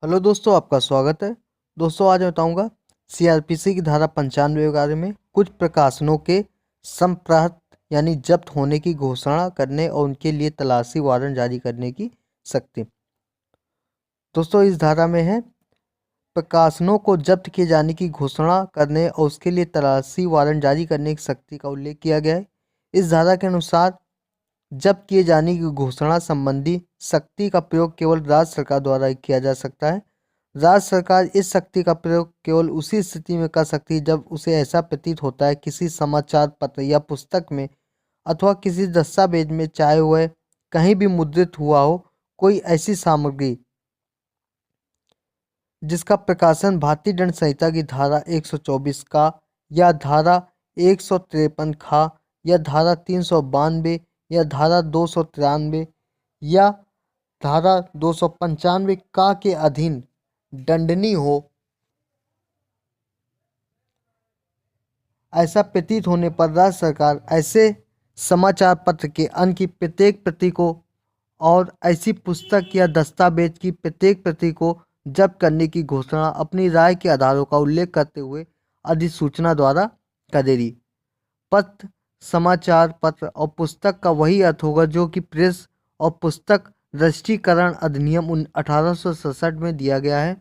Hello दोस्तों, आपका स्वागत है। दोस्तों, आज मैं बताऊंगा सीआरपीसी की धारा 95 के बारे में। कुछ प्रकाशनों के संप्रहत यानी जब्त होने की घोषणा करने और उनके लिए तलाशी वारंट जारी करने की शक्ति। दोस्तों, इस धारा में है प्रकाशनों को जब्त किए जाने की घोषणा करने और उसके लिए तलाशी वारंट जारी करने की शक्ति का उल्लेख किया गया है। इस धारा के अनुसार जब्त किए जाने की घोषणा संबंधी शक्ति का प्रयोग केवल राज्य सरकार द्वारा ही किया जा सकता है। राज्य सरकार इस शक्ति का प्रयोग केवल उसी स्थिति में कर सकती है जब उसे ऐसा प्रतीत होता है किसी समाचार पत्र या पुस्तक में अथवा किसी दस्तावेज में, चाहे वह कहीं भी मुद्रित हुआ हो, कोई ऐसी सामग्री जिसका प्रकाशन भारतीय दंड संहिता की धारा 124 का या धारा 153 खा या धारा 392 या धारा 293 या धारा 295 का के अधीन दंडनीय हो, ऐसा प्रतीत होने पर राज्य सरकार ऐसे समाचार पत्र के अंक की प्रत्येक प्रति को और ऐसी पुस्तक या दस्तावेज की प्रत्येक प्रति को जब्त करने की घोषणा अपनी राय के आधारों का उल्लेख करते हुए अधिसूचना द्वारा करेगी। पत्र, समाचार पत्र और पुस्तक का वही अर्थ होगा जो कि प्रेस और पुस्तक रजिस्ट्रीकरण अधिनियम 1867 में दिया गया है।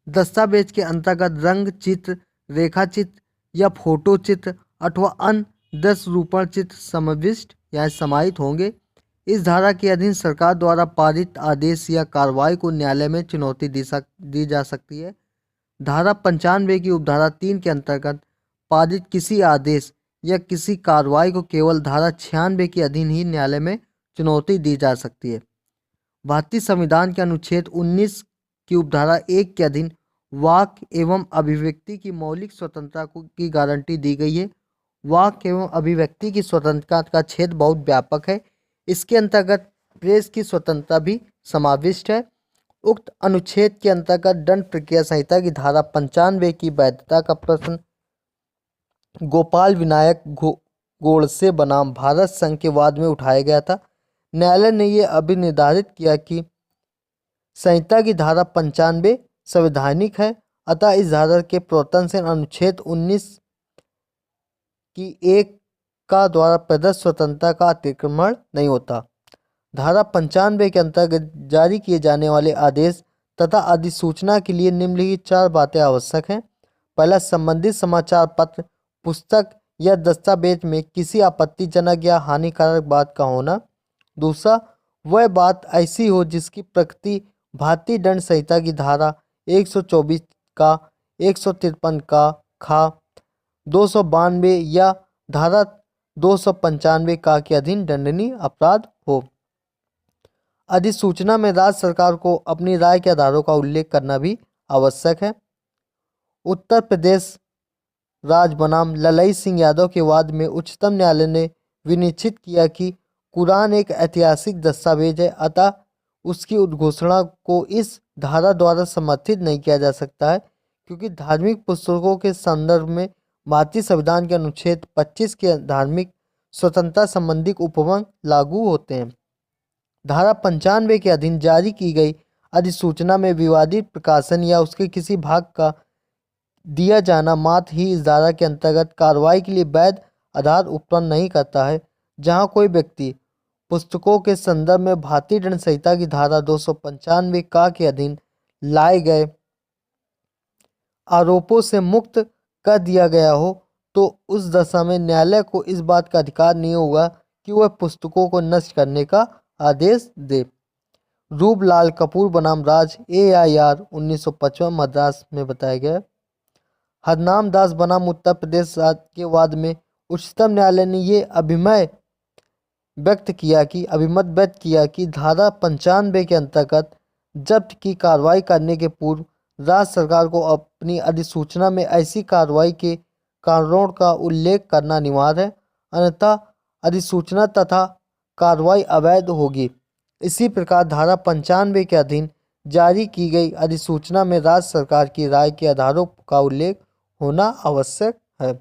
दस्तावेज के अंतर्गत रंग चित्र, रेखा चित्र या फोटो चित्र अथवा अन्य 10 रूपण चित्र समाविष्ट या समाहित होंगे। इस धारा के अधीन सरकार द्वारा पारित आदेश या कार्रवाई को न्यायालय में चुनौती दी जा सकती है। धारा 95 की उपधारा 3 के अंतर्गत पारित किसी आदेश या किसी कार्रवाई को केवल धारा 96 के अधीन ही न्यायालय में चुनौती दी जा सकती है। भारतीय संविधान के अनुच्छेद 19 की उपधारा 1 के अधीन वाक एवं अभिव्यक्ति की मौलिक स्वतंत्रता की गारंटी दी गई है। वाक एवं अभिव्यक्ति की स्वतंत्रता का क्षेत्र बहुत व्यापक है। इसके अंतर्गत प्रेस की स्वतंत्रता भी समाविष्ट है। उक्त अनुच्छेद के अंतर्गत दंड प्रक्रिया संहिता की धारा 95 की वैधता का प्रश्न गोपाल विनायक गोडसे बनाम भारत संघ के वाद में उठाया गया था। न्यायालय ने यह अभिनिर्धारित किया कि संहिता की धारा 95 संवैधानिक है, अतः इस धारा के प्रवर्तन से अनुच्छेद 19 की 1 का द्वारा प्रदत्त स्वतंत्रता का अतिक्रमण नहीं होता। धारा 95 के अंतर्गत जारी किए जाने वाले आदेश तथा अधिसूचना के लिए निम्नलिखित 4 बातें आवश्यक हैं। पहला, संबंधित समाचार पत्र, पुस्तक या दस्तावेज में किसी आपत्तिजनक या हानिकारक बात का होना। दूसरा, वह बात ऐसी हो जिसकी प्रकृति भारतीय दंड संहिता की धारा 124 का, 153 का खा, 292 या धारा 295 का के अधीन दंडनीय अपराध हो। अधिसूचना में राज्य सरकार को अपनी राय के आधारों का उल्लेख करना भी आवश्यक है। उत्तर प्रदेश राज्य बनाम ललई सिंह यादव के वाद में उच्चतम न्यायालय ने विनिश्चित किया कि कुरान एक ऐतिहासिक दस्तावेज है, अतः उसकी उद्घोषणा को इस धारा द्वारा समर्थित नहीं किया जा सकता है, क्योंकि धार्मिक पुस्तकों के संदर्भ में भारतीय संविधान के अनुच्छेद 25 के धार्मिक स्वतंत्रता संबंधी उपबंध लागू होते हैं। धारा 95 के अधीन जारी की गई अधिसूचना में विवादित प्रकाशन या उसके किसी भाग का दिया जाना मात्र ही इस धारा के अंतर्गत कार्रवाई के लिए वैध आधार उत्पन्न नहीं करता है। जहां कोई व्यक्ति पुस्तकों के संदर्भ में भारतीय दंड संहिता की धारा 295 का के अधीन लाए गए आरोपों से मुक्त कर दिया गया हो, तो उस दशा में न्यायालय को इस बात का अधिकार नहीं होगा कि वह पुस्तकों को नष्ट करने का आदेश दे। रूपलाल कपूर बनाम राज AIR 1955 मद्रास में बताया गया। हरनाम दास बनाम उत्तर प्रदेश राज्य के वाद में उच्चतम न्यायालय ने यह अभिमत व्यक्त किया कि धारा 95 के अंतर्गत जब्त की कार्रवाई करने के पूर्व राज्य सरकार को अपनी अधिसूचना में ऐसी कार्रवाई के कारणों का उल्लेख करना अनिवार्य है, अन्यथा अधिसूचना तथा कार्रवाई अवैध होगी। इसी प्रकार धारा 95 के अधीन जारी की गई अधिसूचना में राज्य सरकार की राय के आधारों का उल्लेख होना आवश्यक है,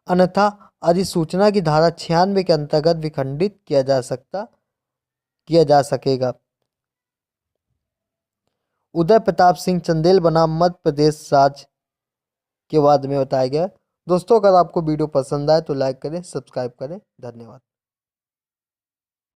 अन्यथा अधिसूचना की धारा 96 के अंतर्गत विखंडित किया जा सकेगा। उदय प्रताप सिंह चंदेल बना मध्य प्रदेश राज्य के बाद में बताया गया। दोस्तों, अगर आपको वीडियो पसंद आए तो लाइक करें, सब्सक्राइब करें। धन्यवाद।